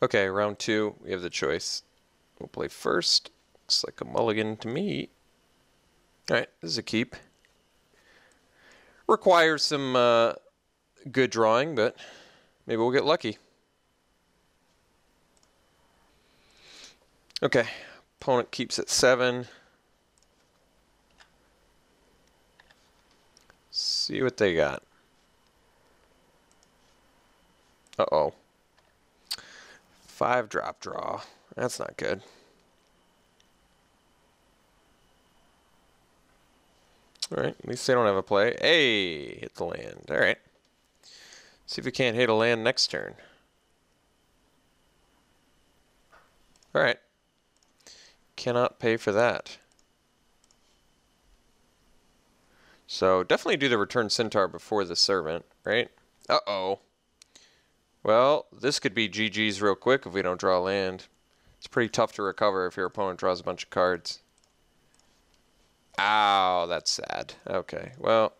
Okay, round 2, we have the choice. We'll play first. Looks like a mulligan to me. Alright, this is a keep. Requires some good drawing, but maybe we'll get lucky. Okay, opponent keeps at 7. See what they got. Uh-oh. 5 drop draw. That's not good. Alright, at least they don't have a play. Hey, hit the land. Alright. See if we can't hit a land next turn. Alright. Cannot pay for that. So definitely do the return centaur before the servant, right? Uh-oh. Well, this could be GG's real quick if we don't draw land. It's pretty tough to recover if your opponent draws a bunch of cards. Ow, that's sad. Okay, well,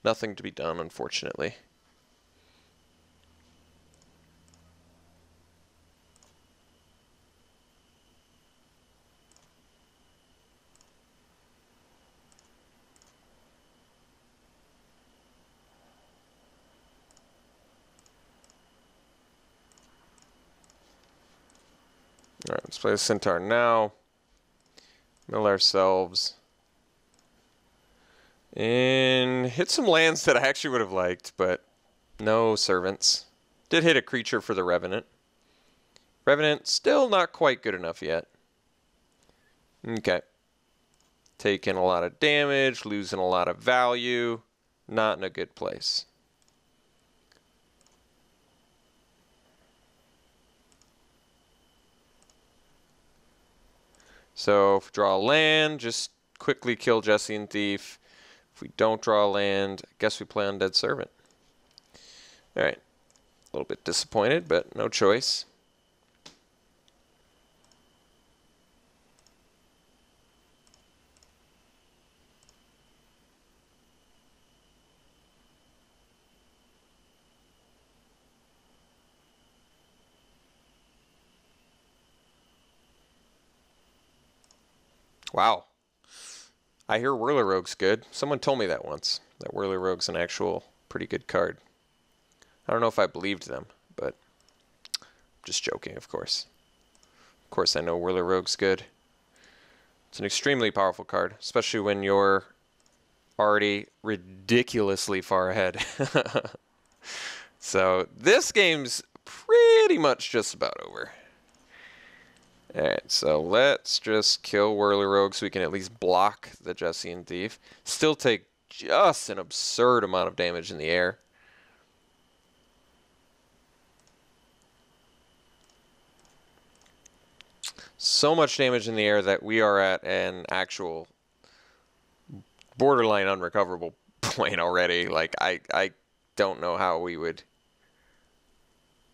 nothing to be done, unfortunately. Alright, let's play the centaur now. Mill ourselves. And hit some lands that I actually would have liked, but no servants. Did hit a creature for the Revenant. Revenant still not quite good enough yet. Okay. Taking a lot of damage, losing a lot of value. Not in a good place. So if we draw a land, just quickly kill Jesse and Thief. If we don't draw a land, I guess we play Undead Servant. Alright. A little bit disappointed, but no choice. Wow. I hear Whirler Rogue's good. Someone told me that once. That Whirler Rogue's an actual pretty good card. I don't know if I believed them, but I'm just joking, of course. Of course I know Whirler Rogue's good. It's an extremely powerful card, especially when you're already ridiculously far ahead. So this game's pretty much just about over. Alright, so let's just kill Whirler Rogue so we can at least block the Jesse and Thief. Still take just an absurd amount of damage in the air. So much damage in the air that we are at an actual borderline unrecoverable point already. Like, I don't know how we would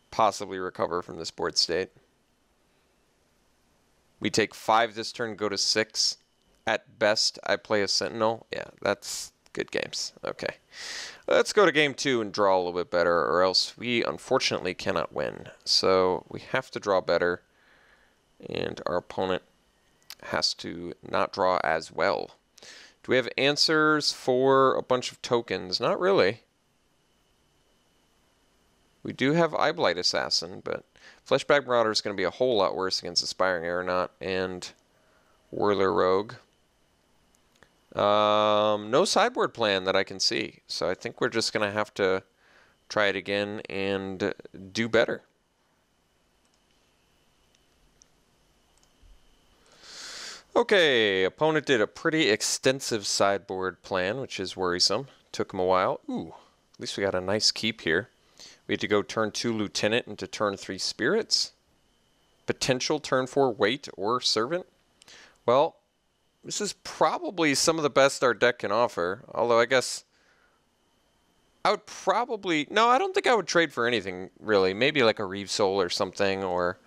possibly recover from this board state. We take 5 this turn, go to 6. At best, I play a Sentinel. Yeah, that's good games. Okay. Let's go to game 2 and draw a little bit better, or else we unfortunately cannot win. So we have to draw better, and our opponent has to not draw as well. Do we have answers for a bunch of tokens? Not really. We do have Eyeblight Assassin, but Fleshback Marauder is going to be a whole lot worse against Aspiring Aeronaut and Whirler Rogue. No sideboard plan that I can see, so I think we're just going to have to try it again and do better. Okay, opponent did a pretty extensive sideboard plan, which is worrisome. Took him a while. Ooh, at least we got a nice keep here. We had to go turn 2 Lieutenant into turn 3 Spirits. Potential turn 4 Wait or Servant. Well, this is probably some of the best our deck can offer. Although I guess I would probably... No, I don't think I would trade for anything, really. Maybe like a Reeve Soul or something, or...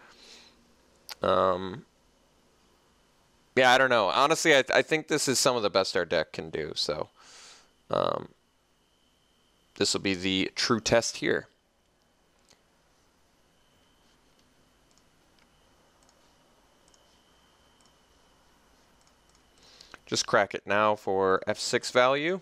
Yeah, I don't know. Honestly, I think this is some of the best our deck can do, so... this will be the true test here. Just crack it now for F6 value.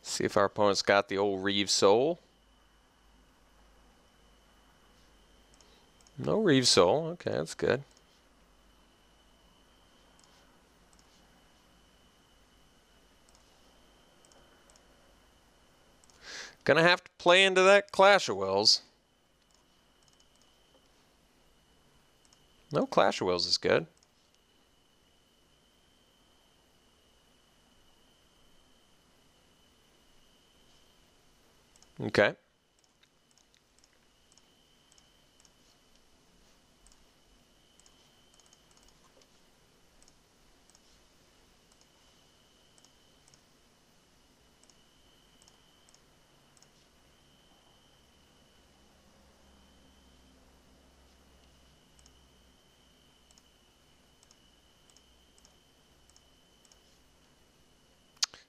See if our opponent's got the old Reeve Soul. No Reeve Soul. Okay, that's good. Gonna have to play into that Clash of Wills. No, Clash of Wills is good. Okay.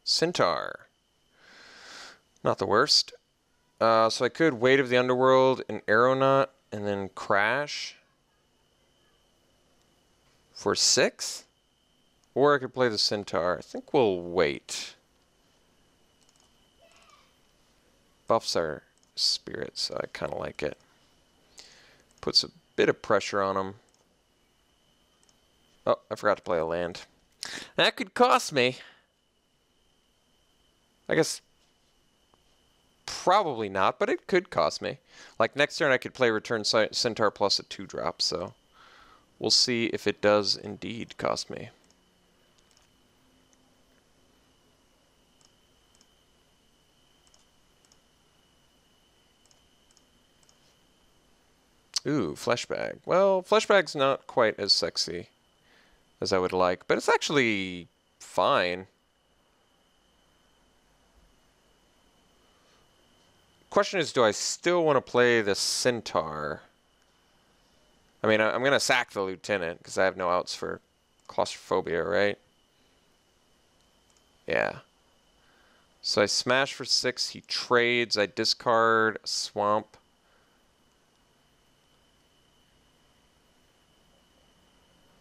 Centaur. Not the worst. So I could Weight of the Underworld, an Aeronaut, and then Crash for 6. Or I could play the Centaur. I think we'll wait. Buffs our Spirit, so I kind of like it. Puts a bit of pressure on them. Oh, I forgot to play a land. That could cost me. I guess probably not, but it could cost me. Like next turn I could play Return Centaur plus a 2-drop, so we'll see if it does indeed cost me. Ooh, Fleshbag. Well, Fleshbag's not quite as sexy as I would like, but it's actually fine. Question is, do I still want to play the Centaur? I mean, I'm going to sack the Lieutenant because I have no outs for claustrophobia, right? Yeah. So I smash for 6. He trades. I discard a Swamp.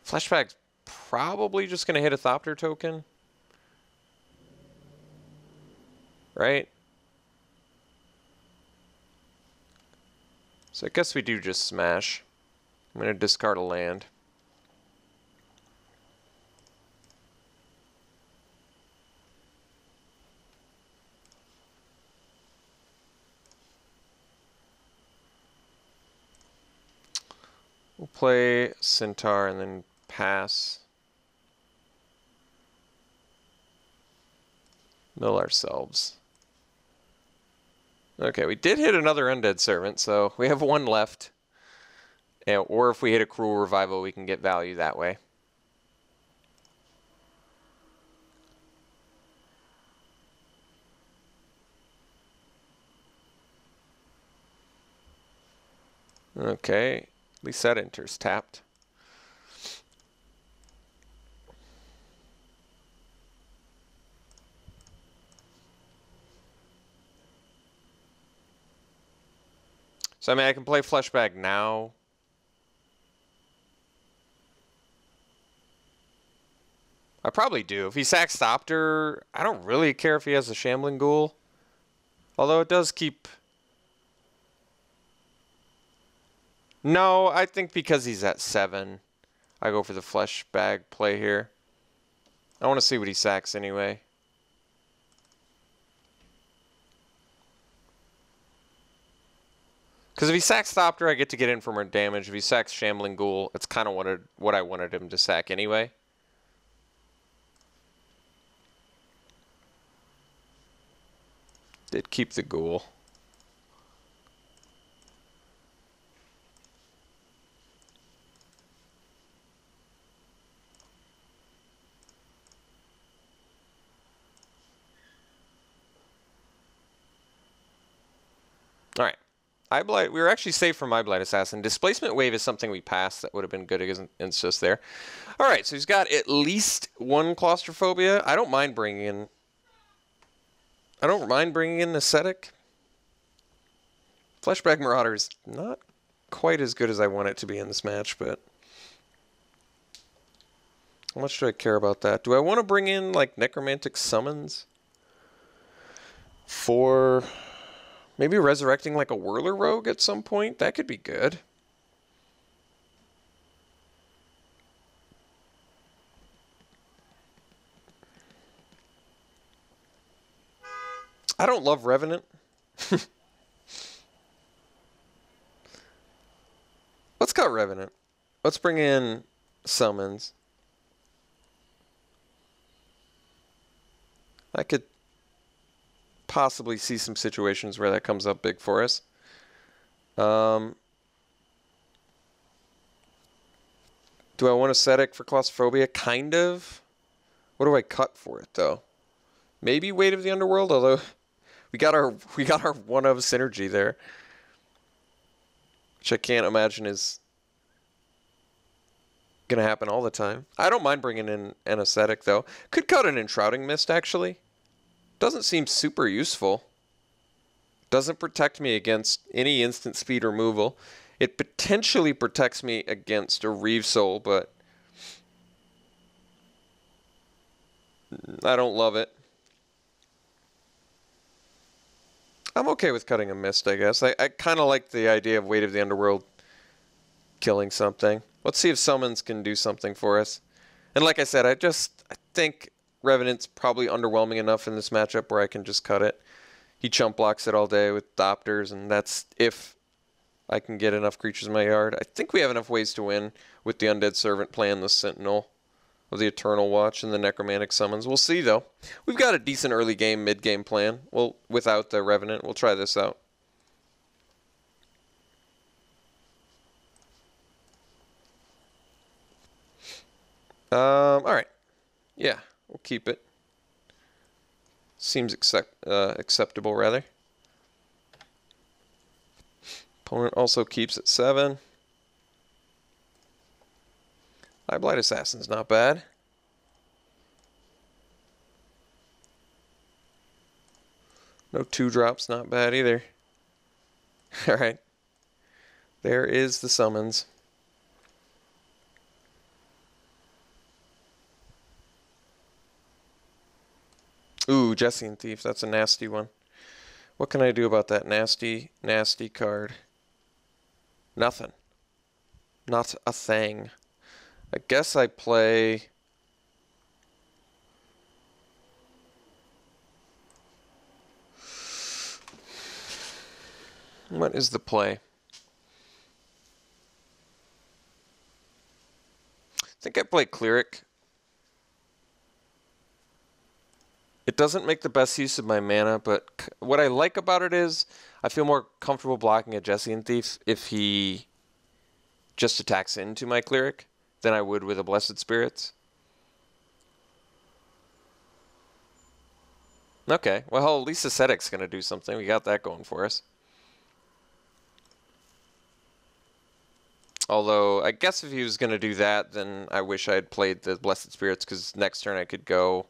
Fleshbag's probably just going to hit a Thopter token. Right? So I guess we do just smash. I'm going to discard a land. We'll play Centaur and then pass. Mill ourselves. Okay, we did hit another Undead Servant, so we have 1 left. Or if we hit a Cruel Revival, we can get value that way. Okay, at least that enters tapped. So, I mean, I can play Fleshbag now. I probably do. If he sacks Thopter, I don't really care if he has a Shambling Ghoul. Although it does keep... No, I think because he's at 7, I go for the Fleshbag play here. I want to see what he sacks anyway. Because if he sacks Thopter, I get to get in for more damage. If he sacks Shambling Ghoul, it's kind of what I wanted him to sack anyway. Did keep the Ghoul. All right. Eye Blight, we were actually safe from Eye Blight Assassin. Displacement Wave is something we passed that would have been good against it's just there. All right, so he's got at least one Claustrophobia. I don't mind bringing in Ascetic. Fleshback Marauder is not quite as good as I want it to be in this match, but how much do I care about that? Do I want to bring in like Necromantic Summons for maybe resurrecting like a Whirler Rogue at some point? That could be good. I don't love Revenant. Let's cut Revenant. Let's bring in Summons. I could possibly see some situations where that comes up big for us. Do I want Ascetic for Claustrophobia? Kind of. What do I cut for it, though? Maybe Weight of the Underworld, although we got our one of synergy there, which I can't imagine is gonna happen all the time. I don't mind bringing in an Ascetic though. Could cut an Enshrouding Mist actually. Doesn't seem super useful. Doesn't protect me against any instant speed removal. It potentially protects me against a Reave Soul, but I don't love it. I'm okay with cutting a Mist, I guess. I kind of like the idea of Weight of the Underworld killing something. Let's see if Summons can do something for us. And like I said, I think Revenant's probably underwhelming enough in this matchup where I can just cut it. He chump blocks it all day with Thopters, and that's if I can get enough creatures in my yard. I think we have enough ways to win with the Undead Servant plan, the Sentinel of the Eternal Watch, and the Necromantic Summons. We'll see, though. We've got a decent early game, mid-game plan. Well, without the Revenant, we'll try this out. All right. Yeah, we'll keep it. Seems acceptable, rather. Opponent also keeps at 7. Eye Blight Assassin's not bad. No 2-drops, not bad either. Alright. There is the Summons. Ooh, Jessian Thief, that's a nasty one. What can I do about that nasty, nasty card? Nothing. Not a thing. I guess I play... What is the play? I think I play Cleric. It doesn't make the best use of my mana, but what I like about it is I feel more comfortable blocking a Jessian Thief if he just attacks into my Cleric than I would with a Blessed Spirits. Okay, well, at least Ascetic's going to do something. We got that going for us. Although, I guess if he was going to do that, then I wish I had played the Blessed Spirits, because next turn I could go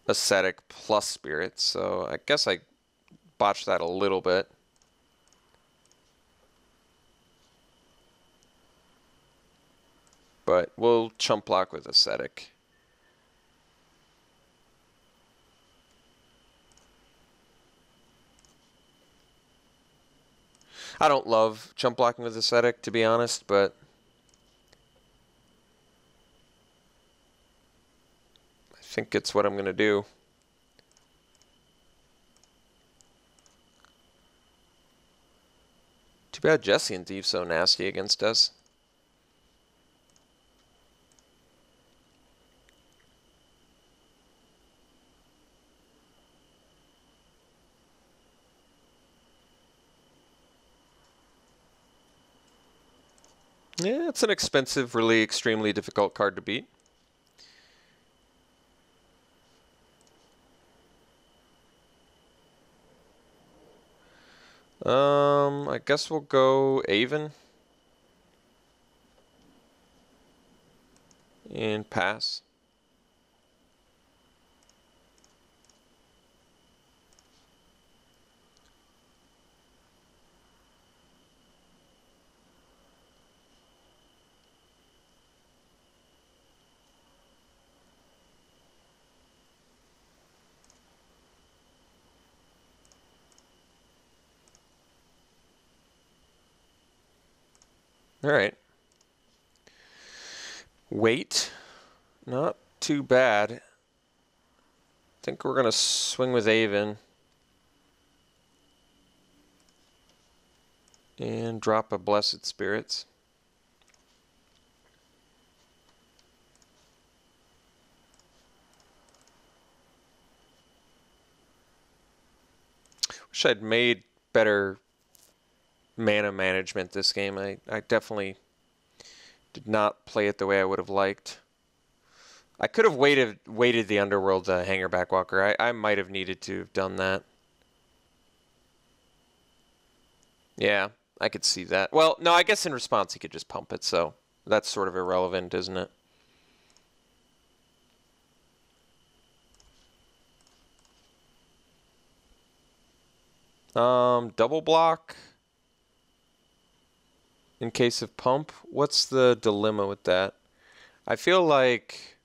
Ascetic plus Spirits. So I guess I botched that a little bit. But we'll chump block with Ascetic. I don't love chump blocking with Ascetic, to be honest, but I think it's what I'm going to do. Too bad Jessian Thief's so nasty against us. Yeah, it's an expensive, really extremely difficult card to beat. I guess we'll go Avon. And pass. All right. Wait. Not too bad. I think we're going to swing with Avon. And drop a Blessed Spirits. Wish I'd made better mana management this game. I definitely did not play it the way I would have liked. I could have waited the Underworld Hanger Backwalker. I might have needed to have done that. Yeah, I could see that. Well, no, I guess in response he could just pump it, so that's sort of irrelevant, isn't it? Double block in case of pump. What's the dilemma with that? I feel like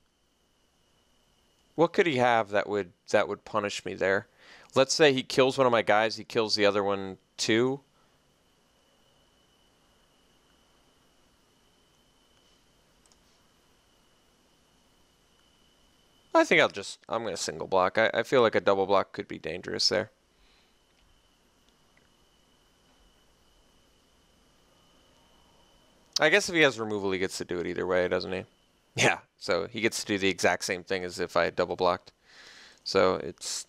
what could he have that would punish me there? Let's say he kills one of my guys, he kills the other one too. I think I'm going to single block. I feel like a double block could be dangerous there. I guess if he has removal, he gets to do it either way, doesn't he? Yeah, so he gets to do the exact same thing as if I had double blocked. So it's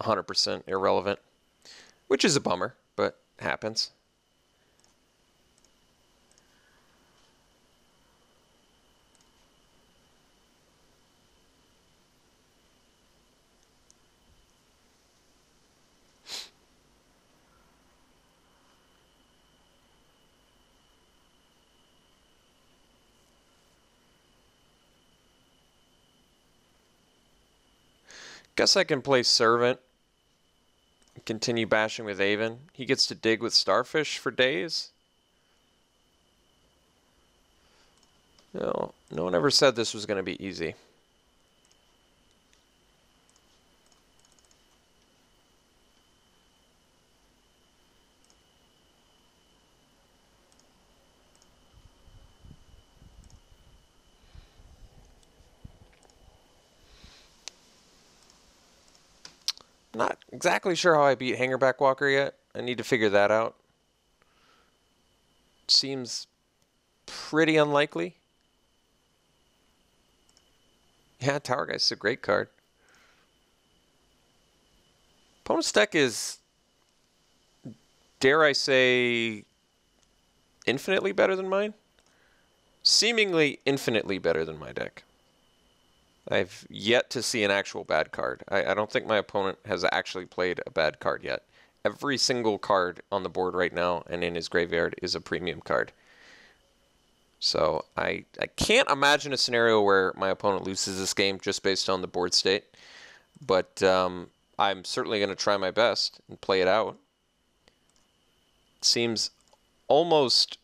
100% irrelevant, which is a bummer, but happens. Guess I can play Servant. Continue bashing with Avon. He gets to dig with Starfish for days. No one ever said this was going to be easy. Not exactly sure how I beat Hanger Backwalker yet. I need to figure that out. Seems pretty unlikely. Yeah, Tower Geist is a great card. Opponent's deck is, dare I say, infinitely better than mine? Seemingly infinitely better than my deck. I've yet to see an actual bad card. I don't think my opponent has actually played a bad card yet. Every single card on the board right now and in his graveyard is a premium card. So I can't imagine a scenario where my opponent loses this game just based on the board state. But I'm certainly going to try my best and play it out. It seems almost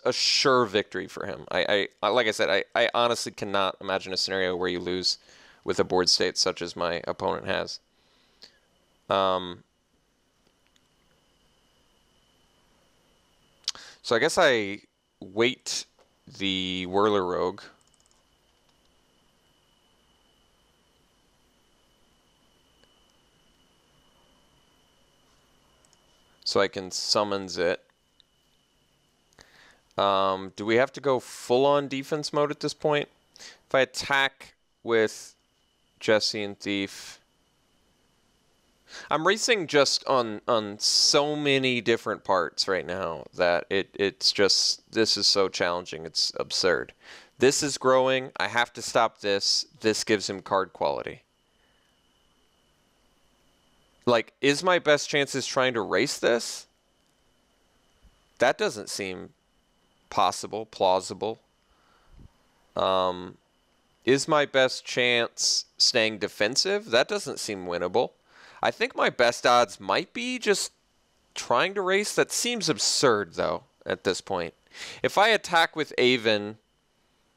a sure victory for him. I like I said, I honestly cannot imagine a scenario where you lose with a board state such as my opponent has. So I guess I wait the Whirler Rogue. So I can summons it. Do we have to go full-on defense mode at this point? If I attack with Jesse and Thief... I'm racing just on so many different parts right now that it's just... This is so challenging. It's absurd. This is growing. I have to stop this. This gives him card quality. Like, is my best chances trying to race this? That doesn't seem possible, plausible. Is my best chance staying defensive? That doesn't seem winnable. I think my best odds might be just trying to race. That seems absurd, though, at this point. If I attack with Avon,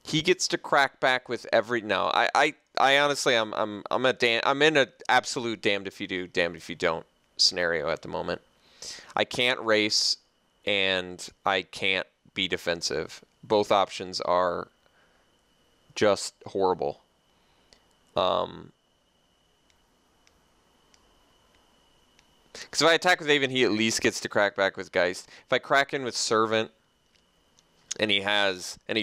he gets to crack back with every... No, I honestly, I'm in an absolute damned if you do, damned if you don't scenario at the moment. I can't race, and I can't be defensive. Both options are just horrible. Because if I attack with Avon, he at least gets to crack back with Geist. If I crack in with Servant, and he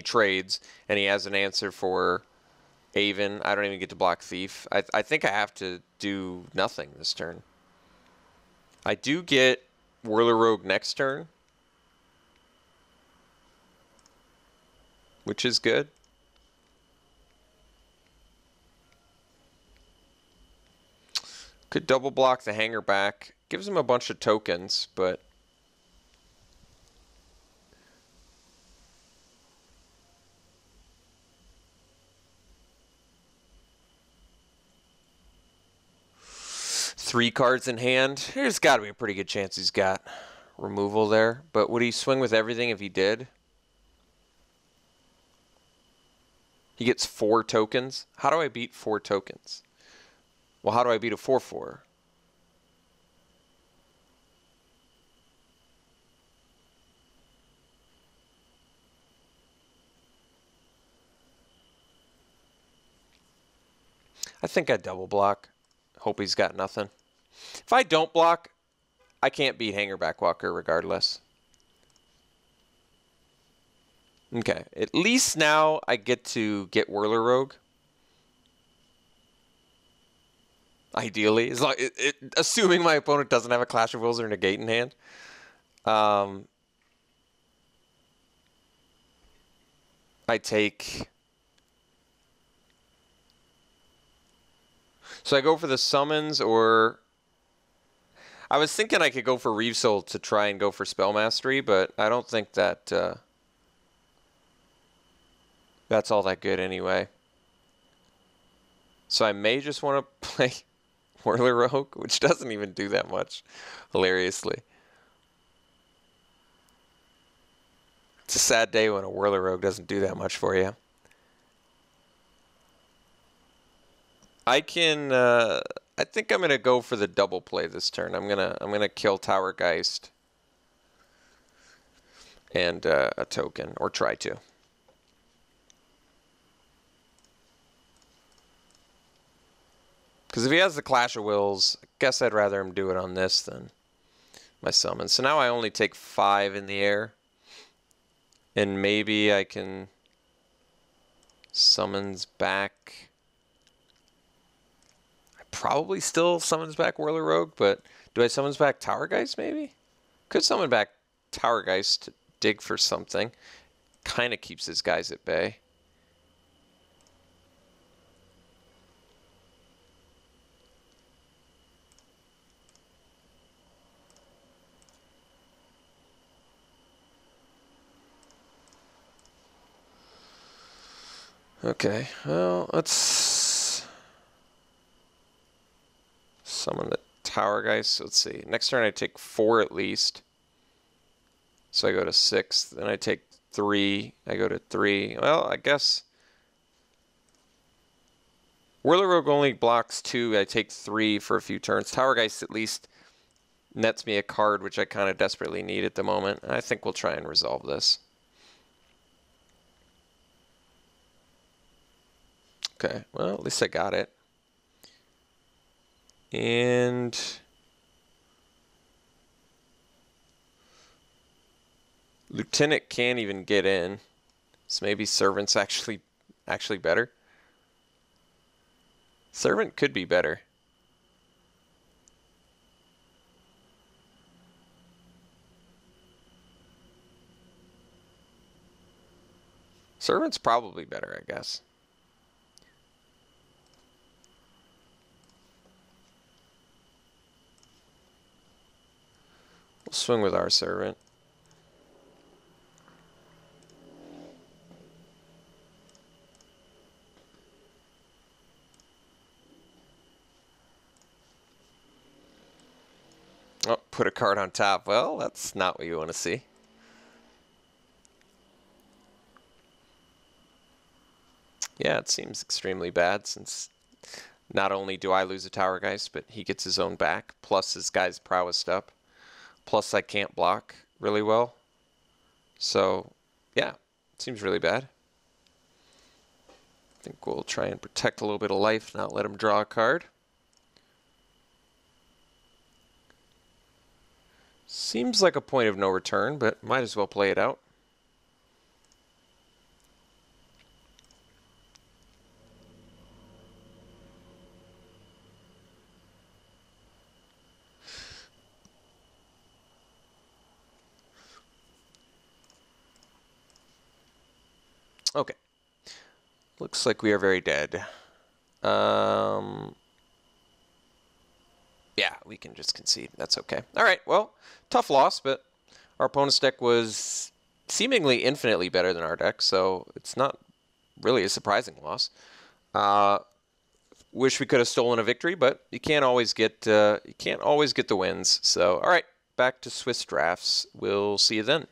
trades, and he has an answer for Avon, I don't even get to block Thief. I think I have to do nothing this turn. I do get Whirler Rogue next turn, which is good. Could double block the Hanger back. Gives him a bunch of tokens, but... Three cards in hand. There's got to be a pretty good chance he's got removal there. But would he swing with everything if he did? He gets 4 tokens. How do I beat 4 tokens? Well, how do I beat a 4/4? I think I double block. Hope he's got nothing. If I don't block, I can't beat Hangerback Walker regardless. Okay, at least now I get to get Whirler Rogue. Ideally, as long, assuming my opponent doesn't have a Clash of Wills or Negate in hand. I take... So I go for the summons, or... I was thinking I could go for Reeve Soul to try and go for Spell Mastery, but I don't think that that's all that good anyway. So I may just want to play Whirler Rogue, which doesn't even do that much, hilariously. It's a sad day when a Whirler Rogue doesn't do that much for you. I can, I think I'm gonna go for the double play this turn. I'm gonna kill Tower Geist and a token, or try to. Because if he has the Clash of Wills, I guess I'd rather him do it on this than my summon. So now I only take 5 in the air, and maybe I can summons back. Probably still summons back Whirler Rogue, but do I summons back Tower Geist maybe? Could summon back Tower Geist to dig for something. Kind of keeps his guys at bay. Okay, well, let's summon the Tower Geist. Let's see. Next turn I take 4 at least. So I go to 6. Then I take 3. I go to 3. Well, I guess Whirler Rogue only blocks 2. I take 3 for a few turns. Tower Geist at least nets me a card, which I kind of desperately need at the moment. And I think we'll try and resolve this. Okay, well, at least I got it. And Lieutenant can't even get in. So maybe Servant's actually better. Servant could be better. Servant's probably better, I guess. We'll swing with our servant. Oh, put a card on top. Well, that's not what you want to see. Yeah, it seems extremely bad since not only do I lose a Tower Geist, but he gets his own back, plus his guy's prowessed up. Plus I can't block really well. So, yeah, it seems really bad. I think we'll try and protect a little bit of life, not let him draw a card. Seems like a point of no return, but might as well play it out. Okay. Looks like we are very dead. Yeah, we can just concede. That's okay. All right, well, tough loss, but our opponent's deck was seemingly infinitely better than our deck, so it's not really a surprising loss. Wish we could have stolen a victory, but you can't always get the wins. So, all right, back to Swiss drafts. We'll see you then.